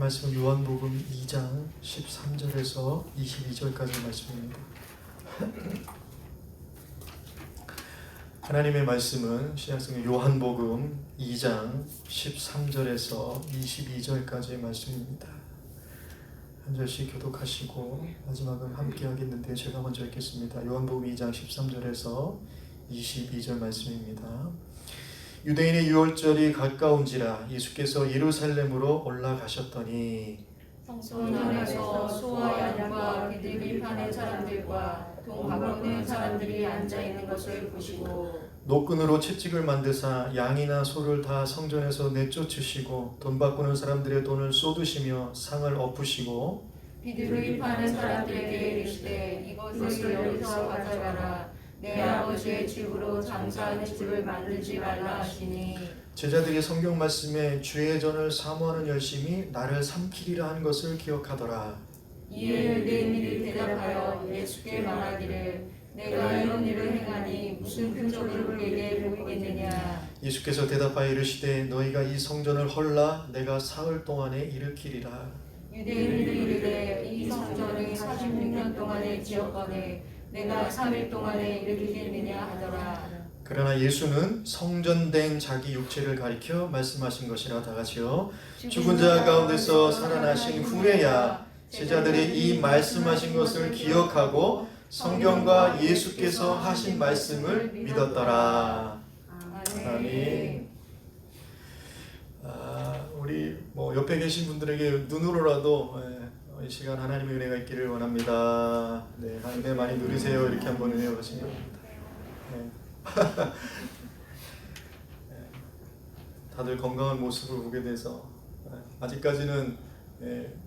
말씀은 요한복음 2장 13절에서 22절까지 말씀입니다. 하나님의 말씀은 신약성경 요한복음 2장 13절에서 22절까지의 말씀입니다. 한 절씩 교독하시고 마지막은 함께 하겠는데 제가 먼저 읽겠습니다. 요한복음 2장 13절에서 22절 말씀입니다. 유대인의 유월절이 가까운지라 예수께서 예루살렘으로 올라가셨더니 성전 안에서 소와 양과 그들이 파는 사람들과 돈 바꾸는 사람들이 앉아있는 것을 보시고 노끈으로 채찍을 만드사 양이나 소를 다 성전에서 내쫓으시고 돈 바꾸는 사람들의 돈을 쏟으시며 상을 엎으시고 비둘기 파는 사람들에게 이르시되 이것을 여기서 가져가라. 내 아버지의 집으로 장사하는 집을 만들지 말라 하시니 제자들이 성경 말씀에 주의 전을 사모하는 열심이 나를 삼키리라 한 것을 기억하더라. 이에 유대인들이 대답하여 예수께 말하기를 내가 이런 일을 행하니 무슨 표적을 우리에게 보이겠느냐. 예수께서 대답하여 이르시되 너희가 이 성전을 헐라 내가 사흘 동안에 일으키리라. 유대인들이 이르되 이 성전이 46년 동안에 지었거늘 내가 3일 동안에 일으키겠느냐 하더라. 그러나 예수는 성전된 자기 육체를 가리켜 말씀하신 것이라. 다 같이요. 죽은 자 가운데서 살아나신 후에야 제자들이 이 말씀하신 것을 기억하고 성경과 예수께서 하신 말씀을 믿었더라. 아멘. 우리 옆에 계신 분들에게 눈으로라도 이 시간 하나님의 은혜가 있기를 원합니다. 네, 은혜 많이 누리세요. 이렇게 한번 은혜 받으시기 바랍니다. 다들 건강한 모습을 보게 돼서 아직까지는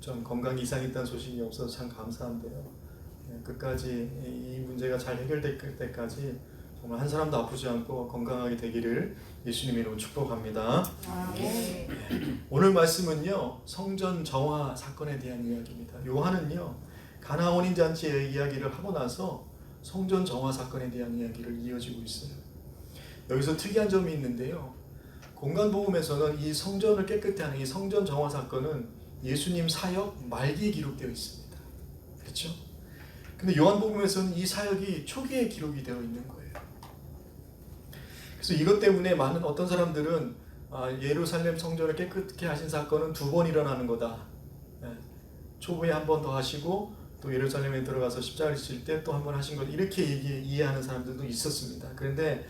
좀 건강 이상이 있다는 소식이 없어서 참 감사한데요. 끝까지 이 문제가 잘 해결될 때까지 정말 한 사람도 아프지 않고 건강하게 되기를 예수님 이름으로 축복합니다. 오늘 말씀은요 성전 정화 사건에 대한 이야기입니다. 요한은요 가나 혼인 잔치의 이야기를 하고 나서 성전 정화 사건에 대한 이야기를 이어지고 있어요. 여기서 특이한 점이 있는데요. 공간복음에서는 이 성전을 깨끗게 하는 이 성전 정화 사건은 예수님 사역 말기에 기록되어 있습니다. 그렇죠? 근데 요한복음에서는 이 사역이 초기에 기록이 되어 있는 거예요. 그래서 이것 때문에 많은 어떤 사람들은 예루살렘 성전을 깨끗게 하신 사건은 2번 일어나는 거다. 초부에 한 번 더 하시고 또 예루살렘에 들어가서 십자가를 칠 때 또 한 번 하신 것, 이렇게 이해하는 사람들도 있었습니다. 그런데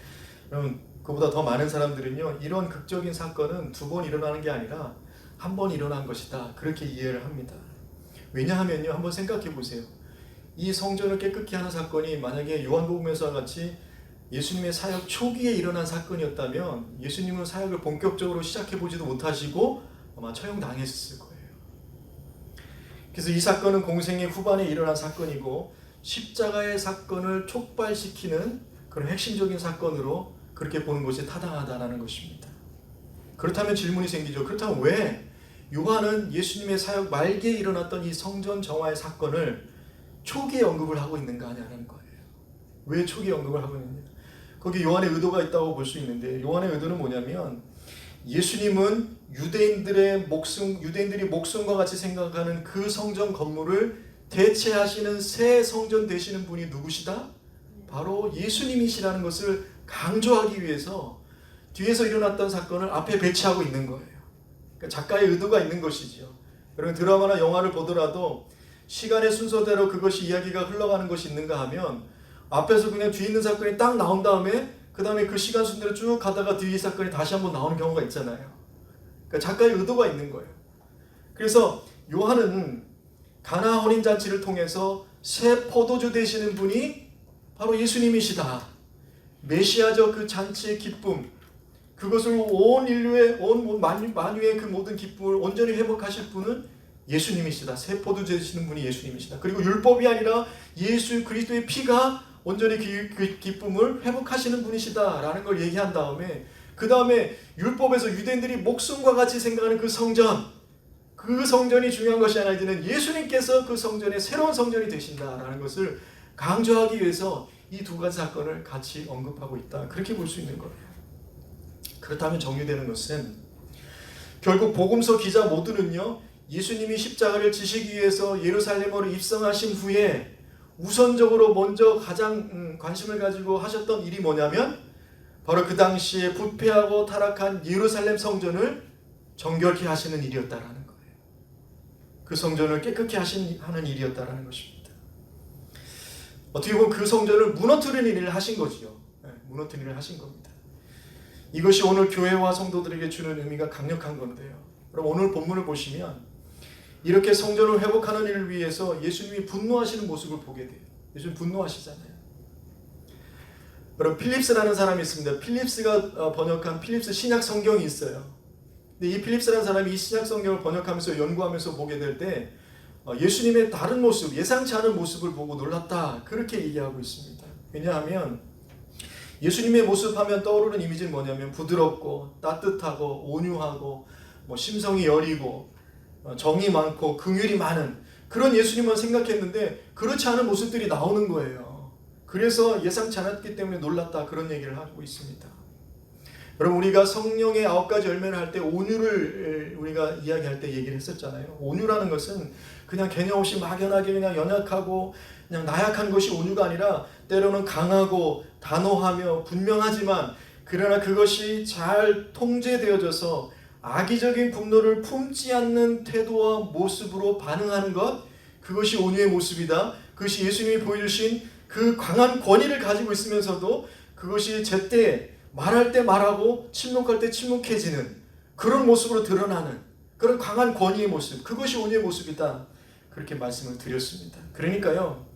여러분 그보다 더 많은 사람들은요 이런 극적인 사건은 2번 일어나는 게 아니라 한 번 일어난 것이다, 그렇게 이해를 합니다. 왜냐하면요 한번 생각해 보세요. 이 성전을 깨끗게 하는 사건이 만약에 요한복음에서와 같이 예수님의 사역 초기에 일어난 사건이었다면 예수님은 사역을 본격적으로 시작해 보지도 못하시고 아마 처형당했을 거예요. 그래서 이 사건은 공생의 후반에 일어난 사건이고 십자가의 사건을 촉발시키는 그런 핵심적인 사건으로 그렇게 보는 것이 타당하다는 것입니다. 그렇다면 질문이 생기죠. 그렇다면 왜 요한은 예수님의 사역 말기에 일어났던 이 성전 정화의 사건을 초기에 언급을 하고 있는가 하냐는 거예요. 왜 초기에 언급을 하고 있느냐. 거기 요한의 의도가 있다고 볼 수 있는데 요한의 의도는 뭐냐면 예수님은 유대인들이 목숨과 같이 생각하는 그 성전 건물을 대체하시는 새 성전 되시는 분이 누구시다? 바로 예수님이시라는 것을 강조하기 위해서 뒤에서 일어났던 사건을 앞에 배치하고 있는 거예요. 그러니까 작가의 의도가 있는 것이죠. 여러분 드라마나 영화를 보더라도 시간의 순서대로 그것이 이야기가 흘러가는 것이 있는가 하면 앞에서 그냥 뒤에 있는 사건이 딱 나온 다음에 그 다음에 그 시간 순대로 쭉 가다가 뒤에 사건이 다시 한번 나오는 경우가 있잖아요. 그러니까 작가의 의도가 있는 거예요. 그래서 요한은 가나 혼인잔치를 통해서 새 포도주 되시는 분이 바로 예수님이시다. 메시아적 그 잔치의 기쁨, 그것을 온 인류의 온 만유의 그 모든 기쁨을 온전히 회복하실 분은 예수님이시다. 새 포도주 되시는 분이 예수님이시다. 그리고 율법이 아니라 예수 그리스도의 피가 온전히 그 기쁨을 회복하시는 분이시다라는 걸 얘기한 다음에 그 다음에 율법에서 유대인들이 목숨과 같이 생각하는 그 성전이 중요한 것이 아니라 이제는 예수님께서 그 성전의 새로운 성전이 되신다라는 것을 강조하기 위해서 이 두 가지 사건을 같이 언급하고 있다, 그렇게 볼 수 있는 거예요. 그렇다면 정리되는 것은 결국 복음서 기자 모두는요 예수님이 십자가를 지시기 위해서 예루살렘으로 입성하신 후에 우선적으로 먼저 가장 관심을 가지고 하셨던 일이 뭐냐면 바로 그 당시에 부패하고 타락한 예루살렘 성전을 정결케 하시는 일이었다라는 거예요. 그 성전을 깨끗게 하는 일이었다라는 것입니다. 어떻게 보면 그 성전을 무너뜨리는 일을 하신 거지요. 무너뜨리는 일을 하신 겁니다. 이것이 오늘 교회와 성도들에게 주는 의미가 강력한 건데요. 그럼 오늘 본문을 보시면 이렇게 성전을 회복하는 일을 위해서 예수님이 분노하시는 모습을 보게 돼요. 예수님 분노하시잖아요. 여러분 필립스라는 사람이 있습니다. 필립스가 번역한 필립스 신약 성경이 있어요. 근데 이 필립스라는 사람이 이 신약 성경을 번역하면서 연구하면서 보게 될 때 예수님의 다른 모습, 예상치 않은 모습을 보고 놀랐다. 그렇게 얘기하고 있습니다. 왜냐하면 예수님의 모습하면 떠오르는 이미지는 뭐냐면 부드럽고 따뜻하고 온유하고 심성이 여리고 정이 많고 긍휼이 많은 그런 예수님만 생각했는데 그렇지 않은 모습들이 나오는 거예요. 그래서 예상치 않았기 때문에 놀랐다. 그런 얘기를 하고 있습니다. 여러분 우리가 성령의 9가지 열매를 할 때 온유를 우리가 이야기할 때 얘기를 했었잖아요. 온유라는 것은 그냥 개념 없이 막연하게 그냥 연약하고 그냥 나약한 것이 온유가 아니라 때로는 강하고 단호하며 분명하지만 그러나 그것이 잘 통제되어져서 악의적인 분노를 품지 않는 태도와 모습으로 반응하는 것, 그것이 온유의 모습이다. 그것이 예수님이 보여주신 그 강한 권위를 가지고 있으면서도 그것이 제때 말할 때 말하고 침묵할 때 침묵해지는 그런 모습으로 드러나는 그런 강한 권위의 모습, 그것이 온유의 모습이다. 그렇게 말씀을 드렸습니다. 그러니까요,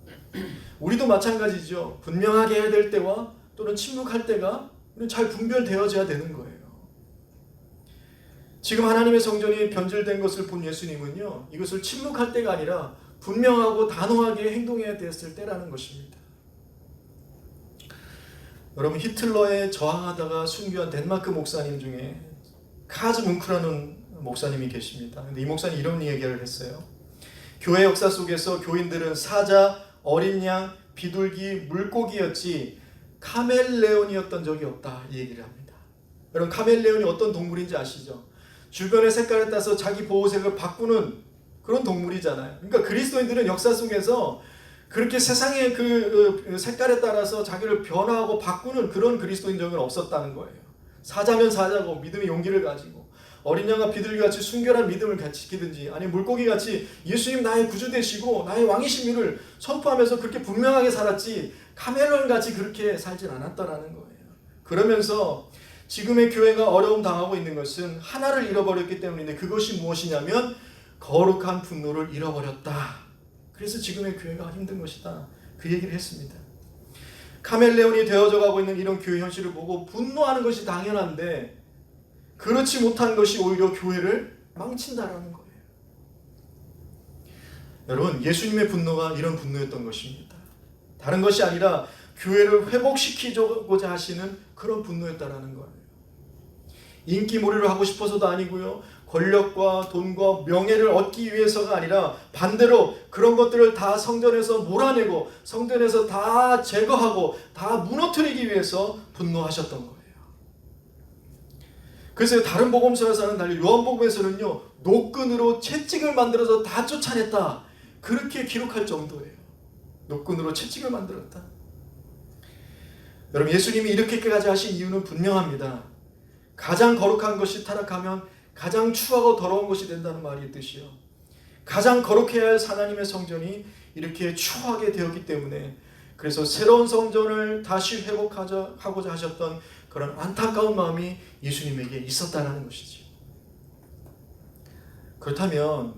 우리도 마찬가지죠. 분명하게 해야 될 때와 또는 침묵할 때가 잘 분별되어져야 되는 거예요. 지금 하나님의 성전이 변질된 것을 본 예수님은요, 이것을 침묵할 때가 아니라 분명하고 단호하게 행동해야 됐을 때라는 것입니다. 여러분 히틀러에 저항하다가 순교한 덴마크 목사님 중에 카즈 뭉크라는 목사님이 계십니다. 근데 이 목사님이 이런 얘기를 했어요. 교회 역사 속에서 교인들은 사자, 어린 양, 비둘기, 물고기였지 카멜레온이었던 적이 없다 이 얘기를 합니다. 여러분 카멜레온이 어떤 동물인지 아시죠? 주변의 색깔에 따라서 자기 보호색을 바꾸는 그런 동물이잖아요. 그러니까 그리스도인들은 역사 속에서 그렇게 세상의 그 색깔에 따라서 자기를 변화하고 바꾸는 그런 그리스도인 적은 없었다는 거예요. 사자면 사자고 믿음의 용기를 가지고 어린 양과 비둘기같이 순결한 믿음을 지키든지 아니 물고기같이 예수님 나의 구주 되시고 나의 왕이신 이를 선포하면서 그렇게 분명하게 살았지 카멜론같이 그렇게 살진 않았다라는 거예요. 그러면서 지금의 교회가 어려움 당하고 있는 것은 하나를 잃어버렸기 때문인데 그것이 무엇이냐면 거룩한 분노를 잃어버렸다. 그래서 지금의 교회가 힘든 것이다. 그 얘기를 했습니다. 카멜레온이 되어져 가고 있는 이런 교회 현실을 보고 분노하는 것이 당연한데 그렇지 못한 것이 오히려 교회를 망친다라는 거예요. 여러분 예수님의 분노가 이런 분노였던 것입니다. 다른 것이 아니라 교회를 회복시키고자 하시는 그런 분노였다라는 거예요. 인기몰이를 하고 싶어서도 아니고요. 권력과 돈과 명예를 얻기 위해서가 아니라 반대로 그런 것들을 다 성전에서 몰아내고 성전에서 다 제거하고 다 무너뜨리기 위해서 분노하셨던 거예요. 그래서 다른 복음서에서는 달리 요한복음에서는요. 노끈으로 채찍을 만들어서 다 쫓아냈다. 그렇게 기록할 정도예요. 노끈으로 채찍을 만들었다. 여러분 예수님이 이렇게까지 하신 이유는 분명합니다. 가장 거룩한 것이 타락하면 가장 추하고 더러운 것이 된다는 말이 있듯이요. 가장 거룩해야 할 하나님의 성전이 이렇게 추하게 되었기 때문에 그래서 새로운 성전을 다시 회복하고자 하셨던 그런 안타까운 마음이 예수님에게 있었다는 것이죠. 그렇다면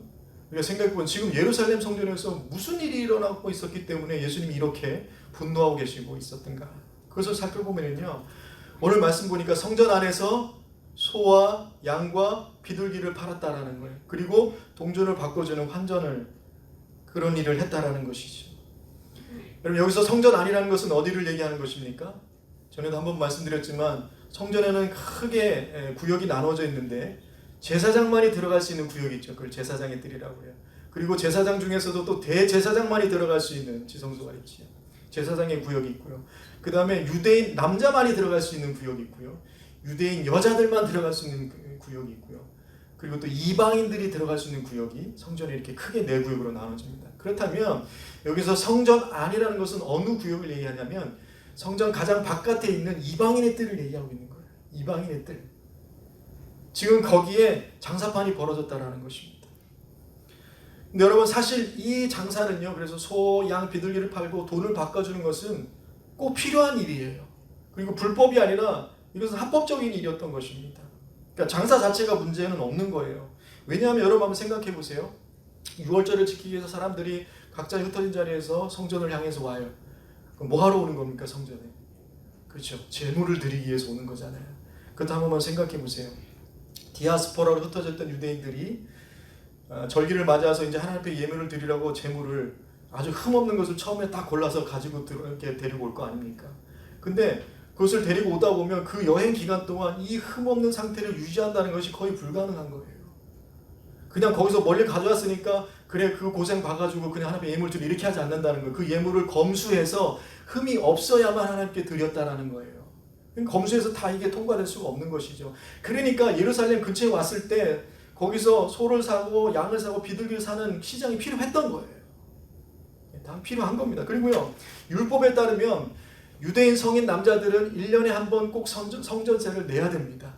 우리가 생각해보면 지금 예루살렘 성전에서 무슨 일이 일어나고 있었기 때문에 예수님이 이렇게 분노하고 계시고 있었던가. 그것을 살펴보면요. 오늘 말씀 보니까 성전 안에서 소와 양과 비둘기를 팔았다라는 거예요. 그리고 동전을 바꿔주는 환전을 그런 일을 했다라는 것이죠. 여러분 여기서 성전 안이라는 것은 어디를 얘기하는 것입니까? 전에도 한번 말씀드렸지만 성전에는 크게 구역이 나눠져 있는데 제사장만이 들어갈 수 있는 구역이 있죠. 그걸 제사장의 뜰이라고 해요. 그리고 제사장 중에서도 또 대제사장만이 들어갈 수 있는 지성소가 있죠. 제사장의 구역이 있고요. 그 다음에 유대인 남자만이 들어갈 수 있는 구역이 있고요. 유대인 여자들만 들어갈 수 있는 구역이 있고요. 그리고 또 이방인들이 들어갈 수 있는 구역이 성전에 이렇게 크게 네 구역으로 나눠집니다. 그렇다면 여기서 성전 안이라는 것은 어느 구역을 얘기하냐면 성전 가장 바깥에 있는 이방인의 뜰을 얘기하고 있는 거예요. 이방인의 뜰. 지금 거기에 장사판이 벌어졌다라는 것입니다. 근데 여러분 사실 이 장사는요, 그래서 소, 양, 비둘기를 팔고 돈을 바꿔주는 것은 꼭 필요한 일이에요. 그리고 불법이 아니라 이것은 합법적인 일이었던 것입니다. 그러니까 장사 자체가 문제는 없는 거예요. 왜냐하면 여러분 한번 생각해 보세요. 6월절을 지키기 위해서 사람들이 각자 흩어진 자리에서 성전을 향해서 와요. 그럼 뭐 하러 오는 겁니까, 성전에? 그렇죠. 제물을 드리기 위해서 오는 거잖아요. 그것도 한 번만 생각해 보세요. 디아스포라로 흩어졌던 유대인들이 절기를 맞아서 이제 하나님 앞에 예물을 드리라고 제물을 아주 흠없는 것을 처음에 딱 골라서 가지고 이렇게 데리고 올 거 아닙니까? 근데 그것을 데리고 오다 보면 그 여행 기간 동안 이 흠없는 상태를 유지한다는 것이 거의 불가능한 거예요. 그냥 거기서 멀리 가져왔으니까 그래 그 고생 봐가지고 그냥 하나님께 예물 드리 이렇게 하지 않는다는 거예요. 그 예물을 검수해서 흠이 없어야만 하나님께 드렸다라는 거예요. 검수해서 다 이게 통과될 수가 없는 것이죠. 그러니까 예루살렘 근처에 왔을 때 거기서 소를 사고 양을 사고 비둘기를 사는 시장이 필요했던 거예요. 다 필요한 겁니다. 그리고요, 율법에 따르면 유대인 성인 남자들은 1년에 한 번 꼭 성전세를 내야 됩니다.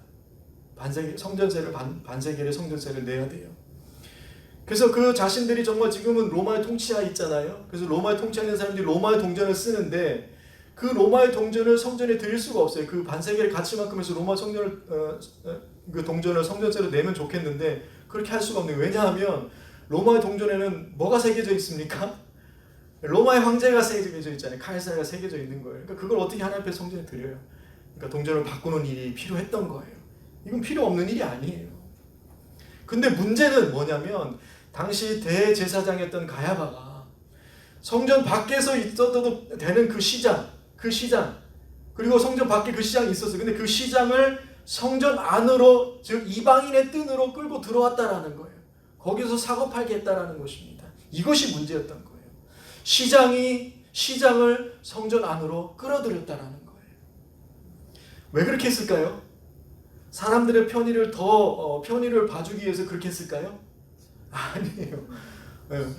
성전세를 반세겔의 성전세를 내야 돼요. 그래서 그 자신들이 정말 지금은 로마의 통치하에 있잖아요. 그래서 로마의 통치하는 사람들이 로마의 동전을 쓰는데 그 로마의 동전을 성전에 드릴 수가 없어요. 그 반세겔의 가치만큼 해서 로마 성전을 그 동전을 성전세로 내면 좋겠는데 그렇게 할 수가 없는 거예요. 왜냐하면 로마의 동전에는 뭐가 새겨져 있습니까? 로마의 황제가 새겨져 있잖아요. 카이사르가 새겨져 있는 거예요. 그러니까 그걸 어떻게 하나님 앞에 성전에 드려요? 그러니까 동전을 바꾸는 일이 필요했던 거예요. 이건 필요 없는 일이 아니에요. 근데 문제는 뭐냐면 당시 대제사장이었던 가야바가 성전 밖에서 있어도 되는 그 시장 그리고 성전 밖에 그 시장이 있었어요. 근데 그 시장을 성전 안으로, 즉 이방인의 뜬으로 끌고 들어왔다라는 거예요. 거기서 사고 팔게 했다라는 것입니다. 이것이 문제였던 거예요. 시장을 성전 안으로 끌어들였다라는 거예요. 왜 그렇게 했을까요? 사람들의 편의를 봐주기 위해서 그렇게 했을까요? 아니에요.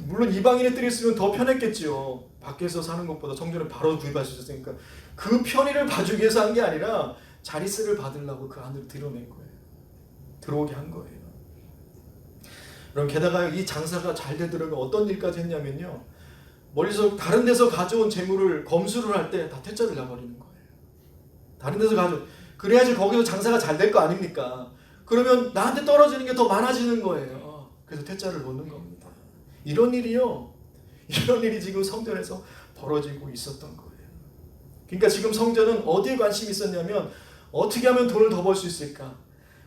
물론 이방인의 뜰이 있으면 더 편했겠지요. 밖에서 사는 것보다 성전을 바로 구입할 수 있었으니까. 그 편의를 봐주기 위해서 한 게 아니라 자릿세를 받으려고 그 안으로 들어낸 거예요. 들어오게 한 거예요. 그럼 게다가 이 장사가 잘 되더라고요. 어떤 일까지 했냐면요, 멀리서 다른 데서 가져온 재물을 검수를 할 때 다 퇴짜를 내버리는 거예요. 다른 데서 그래야지 거기서 장사가 잘 될 거 아닙니까? 그러면 나한테 떨어지는 게 더 많아지는 거예요. 그래서 퇴짜를 놓는 겁니다. 이런 일이 지금 성전에서 벌어지고 있었던 거예요. 그러니까 지금 성전은 어디에 관심이 있었냐면 어떻게 하면 돈을 더 벌 수 있을까?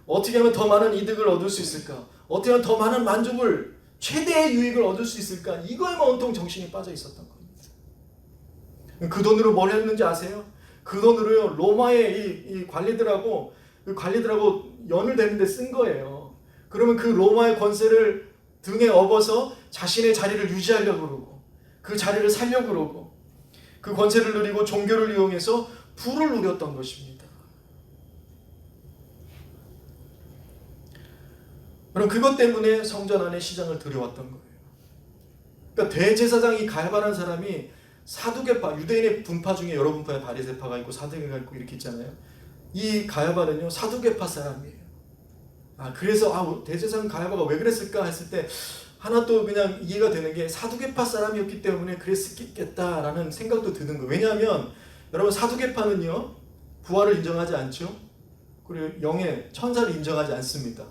어떻게 하면 더 많은 이득을 얻을 수 있을까? 어떻게 하면 더 많은 만족을, 최대의 유익을 얻을 수 있을까? 이거에만 온통 정신이 빠져 있었던 겁니다. 그 돈으로 뭘 했는지 아세요? 그 돈으로요, 로마의 이 관리들하고 연을 대는데 쓴 거예요. 그러면 그 로마의 권세를 등에 업어서 자신의 자리를 유지하려고 그러고, 그 자리를 살려고 그러고, 그 권세를 누리고 종교를 이용해서 부를 누렸던 것입니다. 그럼 그것 때문에 성전 안에 시장을 들여왔던 거예요. 그러니까 대제사장이 가야바라는 사람이 사두개파, 유대인의 분파 중에 여러 분파의 바리새파가 있고 사두개가 있고 이렇게 있잖아요. 이 가야바는요, 사두개파 사람이에요. 그래서 대제사장 가야바가 왜 그랬을까 했을 때 하나 또 그냥 이해가 되는 게 사두개파 사람이었기 때문에 그랬겠다라는 생각도 드는 거예요. 왜냐하면 여러분 사두개파는요, 부활을 인정하지 않죠. 그리고 영의 천사를 인정하지 않습니다.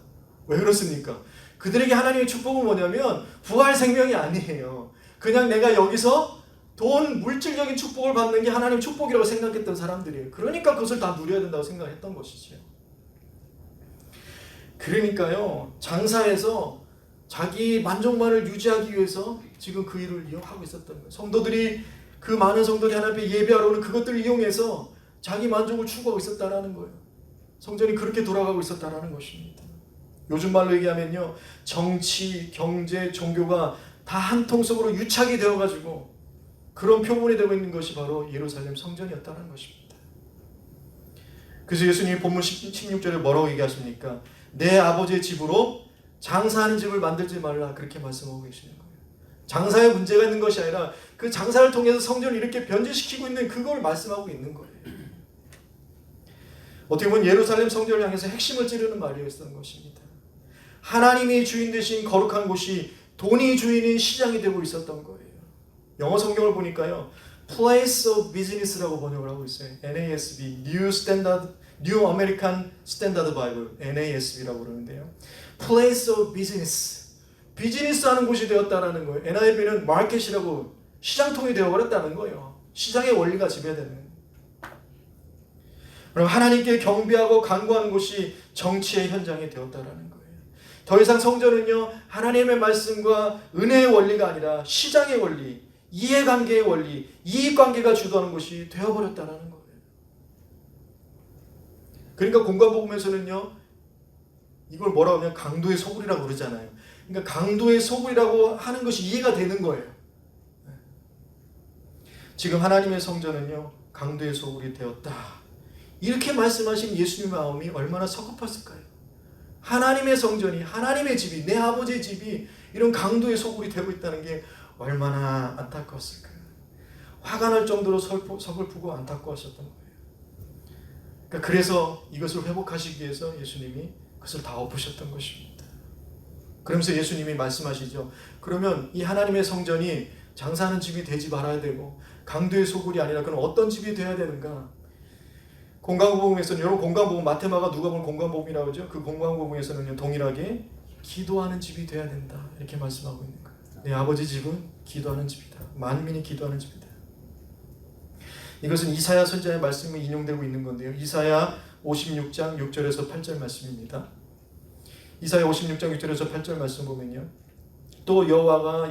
왜 그렇습니까? 그들에게 하나님의 축복은 뭐냐면 부활 생명이 아니에요. 그냥 내가 여기서 물질적인 축복을 받는 게 하나님의 축복이라고 생각했던 사람들이에요. 그러니까 그것을 다 누려야 된다고 생각했던 것이죠. 그러니까요, 장사에서 자기 만족만을 유지하기 위해서 지금 그 일을 이용하고 있었던 거예요. 그 많은 성도들이 하나님 앞에 예배하러 오는 그것들을 이용해서 자기 만족을 추구하고 있었다라는 거예요. 성전이 그렇게 돌아가고 있었다라는 것입니다. 요즘 말로 얘기하면요, 정치, 경제, 종교가 다 한 통속으로 유착이 되어가지고 그런 표본이 되고 있는 것이 바로 예루살렘 성전이었다는 것입니다. 그래서 예수님이 본문 16절에 뭐라고 얘기하십니까? 내 아버지의 집으로 장사하는 집을 만들지 말라 그렇게 말씀하고 계시는 거예요. 장사에 문제가 있는 것이 아니라 그 장사를 통해서 성전을 이렇게 변질시키고 있는 그걸 말씀하고 있는 거예요. 어떻게 보면 예루살렘 성전을 향해서 핵심을 찌르는 말이었던 것입니다. 하나님이 주인 되신 거룩한 곳이 돈이 주인인 시장이 되고 있었던 거예요. 영어 성경을 보니까요, Place of Business라고 번역을 하고 있어요. NASB, New American Standard Bible, NASB라고 그러는데요. Place of Business, 비즈니스 하는 곳이 되었다라는 거예요. NIV는 마켓이라고 시장통이 되어버렸다는 거예요. 시장의 원리가 지배되는. 그럼 하나님께 경배하고 간구하는 곳이 정치의 현장이 되었다라는 거예요. 더 이상 성전은요, 하나님의 말씀과 은혜의 원리가 아니라 시장의 원리, 이해관계의 원리, 이익관계가 주도하는 곳이 되어버렸다는 거예요. 그러니까 공관복음에서는요, 이걸 뭐라고 하면 강도의 소굴이라고 그러잖아요. 그러니까 강도의 소굴이라고 하는 것이 이해가 되는 거예요. 지금 하나님의 성전은요, 강도의 소굴이 되었다. 이렇게 말씀하신 예수님의 마음이 얼마나 성급했을까요? 하나님의 성전이, 하나님의 집이, 내 아버지의 집이 이런 강도의 소굴이 되고 있다는 게 얼마나 안타까웠을까요? 화가 날 정도로 서글프고 안타까웠었던 거예요. 그러니까 그래서 이것을 회복하시기 위해서 예수님이 그것을 다 엎으셨던 것입니다. 그러면서 예수님이 말씀하시죠. 그러면 이 하나님의 성전이 장사하는 집이 되지 말아야 되고 강도의 소굴이 아니라 그럼 어떤 집이 되어야 되는가? 공관복음에서는, 여러분 공관복음 마테마가 누가복음 공관복음이라고 하죠. 그 공관복음에서는 동일하게 기도하는 집이 되어야 된다 이렇게 말씀하고 있는 거예요. 내 아버지 집은 기도하는 집이다. 만민이 기도하는 집이다. 이것은 이사야 선지자의 말씀이 인용되고 있는 건데요. 이사야 56장 6절에서 8절 말씀입니다. 이사야 56장 6절에서 8절 말씀 보면요. 또 여호와와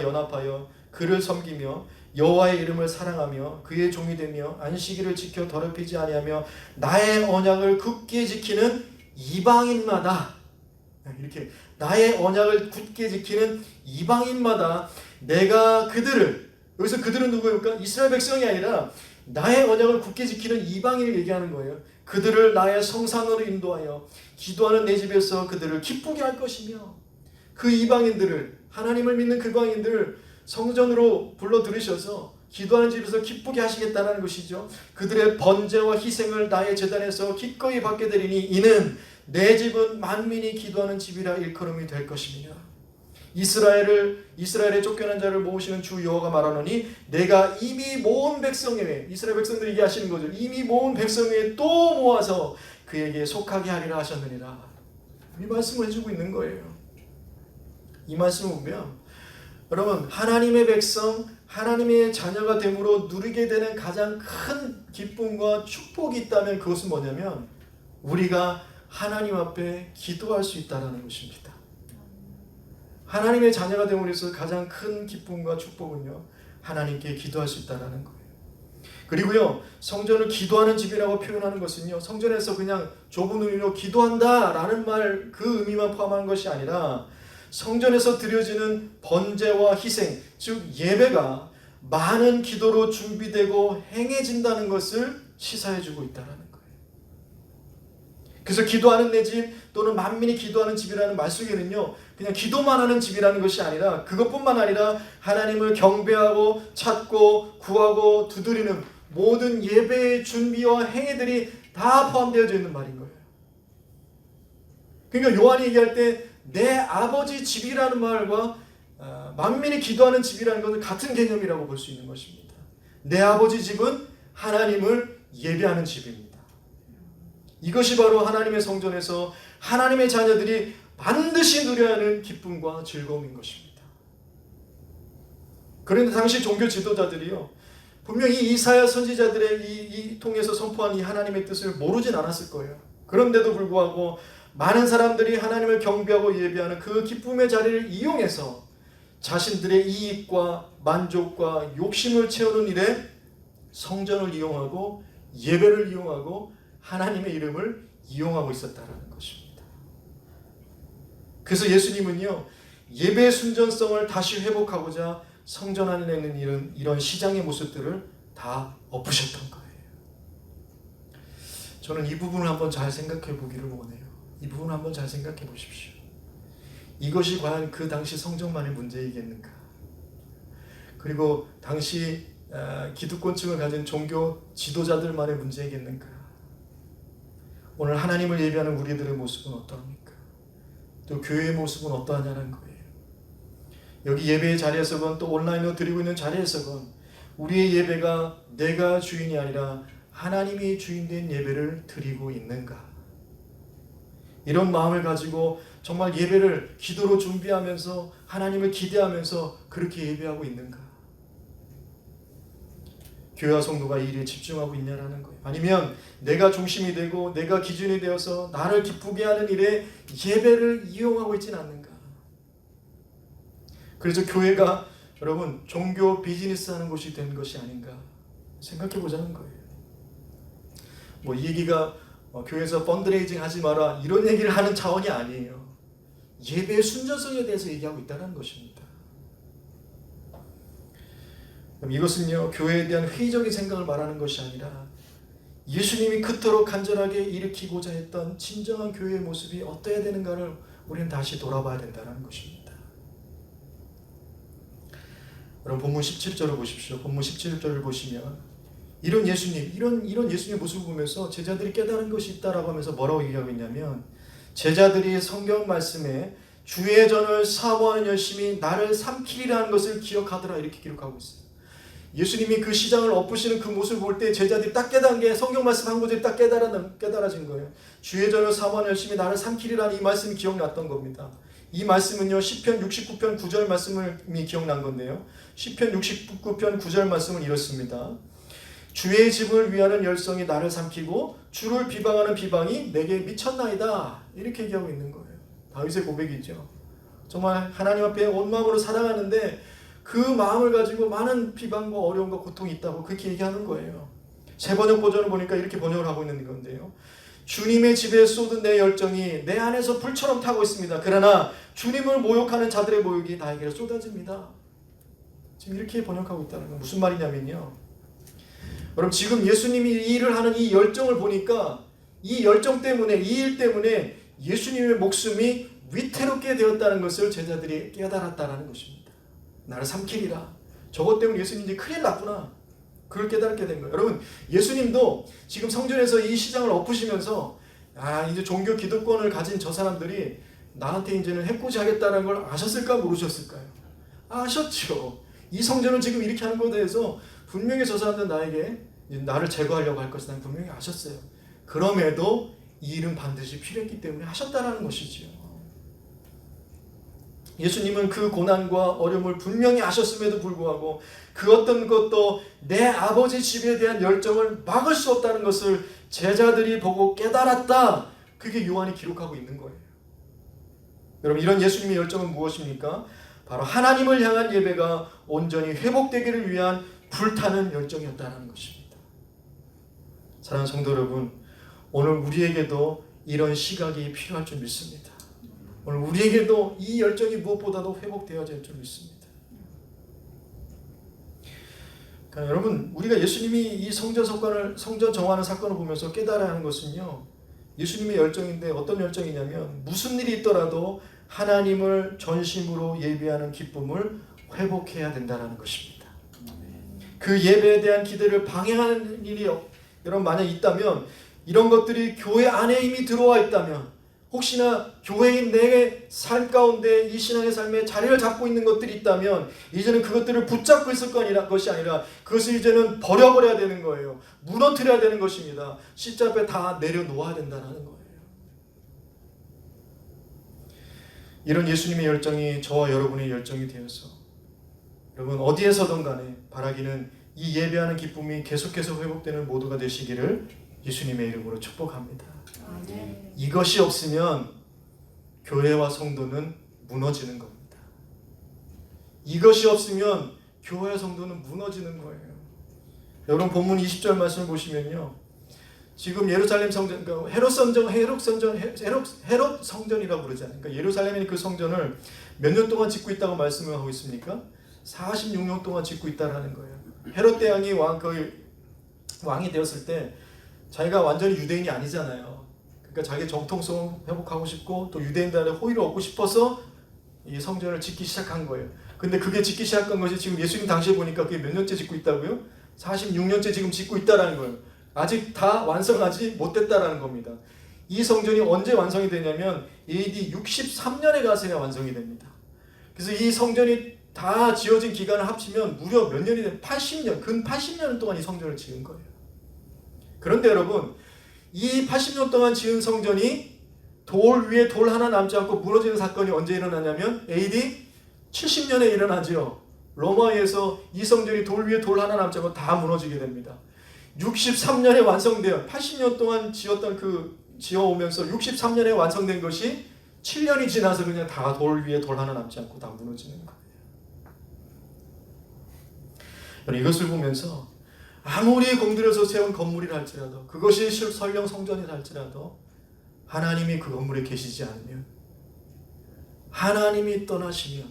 연합하여 그를 섬기며 여호와의 이름을 사랑하며 그의 종이 되며 안식일을 지켜 더럽히지 아니하며 나의 언약을 굳게 지키는 이방인마다, 이렇게 나의 언약을 굳게 지키는 이방인마다 내가 그들을, 여기서 그들은 누구입니까? 이스라엘 백성이 아니라 나의 언약을 굳게 지키는 이방인을 얘기하는 거예요. 그들을 나의 성산으로 인도하여 기도하는 내 집에서 그들을 기쁘게 할 것이며, 그 이방인들을, 하나님을 믿는 그 이방인들을 성전으로 불러 들으셔서 기도하는 집에서 기쁘게 하시겠다는 것이죠. 그들의 번제와 희생을 나의 제단에서 기꺼이 받게 되리니 이는 내 집은 만민이 기도하는 집이라 일컬음이 될 것입니다. 이스라엘에 쫓겨난 자를 모으시는 주 여호와가 말하노니 내가 이미 모은 백성 외에, 이스라엘 백성들이 얘기하시는 거죠. 이미 모은 백성 외에 또 모아서 그에게 속하게 하리라 하셨느니라. 이 말씀을 해주고 있는 거예요. 이 말씀을 보면 여러분, 하나님의 백성, 하나님의 자녀가 됨으로 누리게 되는 가장 큰 기쁨과 축복이 있다면 그것은 뭐냐면 우리가 하나님 앞에 기도할 수 있다는 것입니다. 하나님의 자녀가 됨으로 해서 가장 큰 기쁨과 축복은요, 하나님께 기도할 수 있다는 거예요. 그리고요, 성전을 기도하는 집이라고 표현하는 것은요, 성전에서 그냥 좁은 의미로 기도한다라는 말, 그 의미만 포함하는 것이 아니라 성전에서 드려지는 번제와 희생, 즉 예배가 많은 기도로 준비되고 행해진다는 것을 시사해주고 있다는 거예요. 그래서 기도하는 내 집 또는 만민이 기도하는 집이라는 말 속에는요, 그냥 기도만 하는 집이라는 것이 아니라 그것뿐만 아니라 하나님을 경배하고 찾고 구하고 두드리는 모든 예배의 준비와 행위들이 다 포함되어져 있는 말인 거예요. 그러니까 요한이 얘기할 때 내 아버지 집이라는 말과 만민이 기도하는 집이라는 것은 같은 개념이라고 볼 수 있는 것입니다. 내 아버지 집은 하나님을 예배하는 집입니다. 이것이 바로 하나님의 성전에서 하나님의 자녀들이 반드시 누려야 하는 기쁨과 즐거움인 것입니다. 그런데 당시 종교 지도자들이요, 분명히 이사야 선지자들의 이 통해서 선포한 이 하나님의 뜻을 모르진 않았을 거예요. 그런데도 불구하고 많은 사람들이 하나님을 경배하고 예배하는 그 기쁨의 자리를 이용해서 자신들의 이익과 만족과 욕심을 채우는 일에 성전을 이용하고 예배를 이용하고 하나님의 이름을 이용하고 있었다는 것입니다. 그래서 예수님은요, 예배의 순전성을 다시 회복하고자 성전 안에 있는 이런 시장의 모습들을 다 엎으셨던 거예요. 저는 이 부분을 한번 잘 생각해 보기를 원해요. 이 부분 한번 잘 생각해 보십시오. 이것이 과연 그 당시 성전만의 문제이겠는가? 그리고 당시 기득권층을 가진 종교 지도자들만의 문제이겠는가? 오늘 하나님을 예배하는 우리들의 모습은 어떠합니까? 또 교회의 모습은 어떠하냐는 거예요. 여기 예배의 자리에서건 또 온라인으로 드리고 있는 자리에서건 우리의 예배가 내가 주인이 아니라 하나님이 주인된 예배를 드리고 있는가? 이런 마음을 가지고 정말 예배를 기도로 준비하면서 하나님을 기대하면서 그렇게 예배하고 있는가? 교회와 성도가 이 일에 집중하고 있냐라는 거예요. 아니면 내가 중심이 되고 내가 기준이 되어서 나를 기쁘게 하는 일에 예배를 이용하고 있지는 않는가? 그래서 교회가 여러분 종교 비즈니스 하는 곳이 된 것이 아닌가 생각해 보자는 거예요. 뭐 이 얘기가 교회에서 펀드레이징 하지 마라 이런 얘기를 하는 차원이 아니에요. 예배의 순전성에 대해서 얘기하고 있다는 것입니다. 그럼 이것은요 교회에 대한 회의적인 생각을 말하는 것이 아니라 예수님이 그토록 간절하게 일으키고자 했던 진정한 교회의 모습이 어떠해야 되는가를 우리는 다시 돌아봐야 된다는 것입니다. 여러분 본문 17절을 보십시오. 본문 17절을 보시면 이런 예수님, 이런 예수님의 모습을 보면서 제자들이 깨달은 것이 있다라고 하면서 뭐라고 얘기하고 있냐면 제자들이 성경 말씀에 주의 전을 사모하는 열심히 나를 삼키리라는 것을 기억하더라 이렇게 기록하고 있어요. 예수님이 그 시장을 엎으시는 그 모습을 볼 때 제자들이 딱 깨달은 게 성경 말씀 한 구절이 딱 깨달아진 거예요. 주의 전을 사모하는 열심히 나를 삼키리라는 이 말씀이 기억났던 겁니다. 이 말씀은요 시편 69편 9절 말씀이 기억난 건데요. 시편 69편 9절 말씀은 이렇습니다. 주의 집을 위하는 열성이 나를 삼키고 주를 비방하는 비방이 내게 미쳤나이다 이렇게 얘기하고 있는 거예요. 다윗의 고백이죠. 정말 하나님 앞에 온 마음으로 사랑하는데 그 마음을 가지고 많은 비방과 어려움과 고통이 있다고 그렇게 얘기하는 거예요. 새 번역 버전을 보니까 이렇게 번역을 하고 있는 건데요. 주님의 집에 쏟은 내 열정이 내 안에서 불처럼 타고 있습니다. 그러나 주님을 모욕하는 자들의 모욕이 나에게 쏟아집니다. 지금 이렇게 번역하고 있다는 건 무슨 말이냐면요. 여러분 지금 예수님이 이 일을 하는 이 열정을 보니까 이 열정 때문에 이 일 때문에 예수님의 목숨이 위태롭게 되었다는 것을 제자들이 깨달았다는 것입니다. 나를 삼키리라. 저것 때문에 예수님 이제 큰일 났구나. 그걸 깨닫게 된 거예요. 여러분 예수님도 지금 성전에서 이 시장을 엎으시면서 이제 종교 기득권을 가진 저 사람들이 나한테 이제는 해코지 하겠다는 걸 아셨을까 모르셨을까요? 아셨죠. 이 성전을 지금 이렇게 하는 것에 대해서 분명히 저 사람들은 나에게 나를 제거하려고 할 것을 분명히 아셨어요. 그럼에도 이 일은 반드시 필요했기 때문에 하셨다라는 것이지요. 예수님은 그 고난과 어려움을 분명히 아셨음에도 불구하고 그 어떤 것도 내 아버지 집에 대한 열정을 막을 수 없다는 것을 제자들이 보고 깨달았다. 그게 요한이 기록하고 있는 거예요. 여러분 이런 예수님의 열정은 무엇입니까? 바로 하나님을 향한 예배가 온전히 회복되기를 위한 불타는 열정이었다는 것입니다. 사랑하는 성도 여러분, 오늘 우리에게도 이런 시각이 필요할 줄 믿습니다. 오늘 우리에게도 이 열정이 무엇보다도 회복되어질 줄 믿습니다. 그러니까 여러분 우리가 예수님이 이 성전 정하는 사건을 보면서 깨달아야 하는 것은요. 예수님의 열정인데 어떤 열정이냐면 무슨 일이 있더라도 하나님을 전심으로 예배하는 기쁨을 회복해야 된다는 것입니다. 그 예배에 대한 기대를 방해하는 일이 여러분 만약 있다면 이런 것들이 교회 안에 이미 들어와 있다면 혹시나 교회인 내 삶 가운데 이 신앙의 삶에 자리를 잡고 있는 것들이 있다면 이제는 그것들을 붙잡고 있을 것이 아니라 그것을 이제는 버려버려야 되는 거예요. 무너뜨려야 되는 것입니다. 십자가에 다 내려놓아야 된다는 거예요. 이런 예수님의 열정이 저와 여러분의 열정이 되어서 여러분 어디에서든 간에 바라기는 이 예배하는 기쁨이 계속해서 회복되는 모두가 되시기를 예수님의 이름으로 축복합니다. 아멘. 이것이 없으면 교회와 성도는 무너지는 겁니다. 이것이 없으면 교회와 성도는 무너지는 거예요. 여러분 본문 20절 말씀을 보시면요. 지금 예루살렘 성전, 그러니까 헤롯 성전이라고 그러잖아요. 그러니까 예루살렘의 그 성전을 몇 년 동안 짓고 있다고 말씀을 하고 있습니까? 46년 동안 짓고 있다라는 거예요. 헤롯 대왕이 왕이 되었을 때 자기가 완전히 유대인이 아니잖아요. 그러니까 자기 정통성을 회복하고 싶고 또 유대인들의 호의를 얻고 싶어서 이 성전을 짓기 시작한 거예요. 근데 그게 짓기 시작한 것이 지금 예수님 당시에 보니까 그게 몇 년째 짓고 있다고요? 46년째 지금 짓고 있다라는 거예요. 아직 다 완성하지 못했다라는 겁니다. 이 성전이 언제 완성이 되냐면 AD 63년에 가서야 완성이 됩니다. 그래서 이 성전이 다 지어진 기간을 합치면 무려 몇 년이 되면 80년, 근 80년 동안 이 성전을 지은 거예요. 그런데 여러분, 이 80년 동안 지은 성전이 돌 위에 돌 하나 남지 않고 무너지는 사건이 언제 일어나냐면 AD 70년에 일어나죠. 로마에서 이 성전이 돌 위에 돌 하나 남지 않고 다 무너지게 됩니다. 63년에 완성돼요. 80년 동안 지어오면서 63년에 완성된 것이 7년이 지나서 그냥 다 돌 위에 돌 하나 남지 않고 다 무너지는 거예요. 이것을 보면서 아무리 공들여서 세운 건물이라 할지라도, 그것이 설령 성전이라 할지라도 하나님이 그 건물에 계시지 않으면, 하나님이 떠나시면,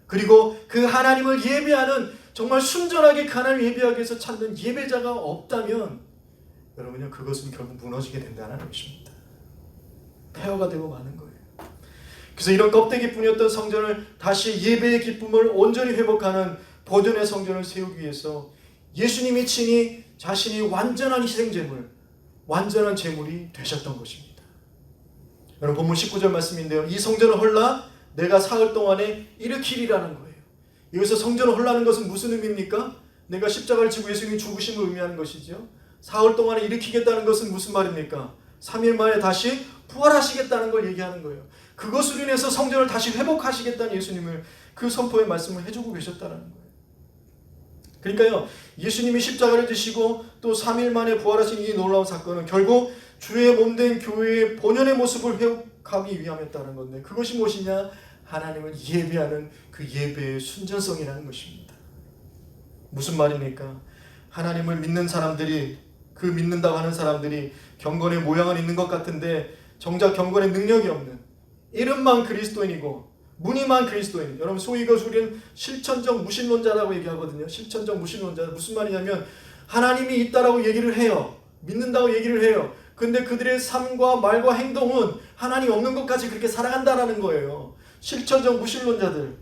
그리고 그 하나님을 예배하는, 정말 순전하게 그 하나님을 예배하기 위해서 찾는 예배자가 없다면 여러분요, 그것은 결국 무너지게 된다는 것입니다. 폐허가 되고 마는 거예요. 그래서 이런 껍데기뿐이었던 성전을 다시 예배의 기쁨을 온전히 회복하는 보존의 성전을 세우기 위해서 예수님이 친히 자신이 완전한 희생제물, 완전한 제물이 되셨던 것입니다. 여러분 본문 19절 말씀인데요. 이 성전을 헐라 내가 사흘 동안에 일으키리라는 거예요. 여기서 성전을 헐라는 것은 무슨 의미입니까? 내가 십자가를 지고 예수님이 죽으심을 의미하는 것이죠. 사흘 동안에 일으키겠다는 것은 무슨 말입니까? 3일 만에 다시 부활하시겠다는 걸 얘기하는 거예요. 그것으로 인해서 성전을 다시 회복하시겠다는 예수님을 그 선포의 말씀을 해주고 계셨다는 거예요. 그러니까요, 예수님이 십자가를 지시고 또 3일 만에 부활하신 이 놀라운 사건은 결국 주의 몸된 교회의 본연의 모습을 회복하기 위함이었다는 건데, 그것이 무엇이냐? 하나님을 예배하는 그 예배의 순전성이라는 것입니다. 무슨 말입니까? 하나님을 믿는 사람들이, 그 믿는다고 하는 사람들이 경건의 모양은 있는 것 같은데 정작 경건의 능력이 없는, 이름만 그리스도인이고 무늬만 그리스도인, 여러분 소위 우리는 실천적 무신론자라고 얘기하거든요. 실천적 무신론자, 무슨 말이냐면 하나님이 있다라고 얘기를 해요. 믿는다고 얘기를 해요. 근데 그들의 삶과 말과 행동은 하나님 없는 것까지 그렇게 살아간다라는 거예요. 실천적 무신론자들,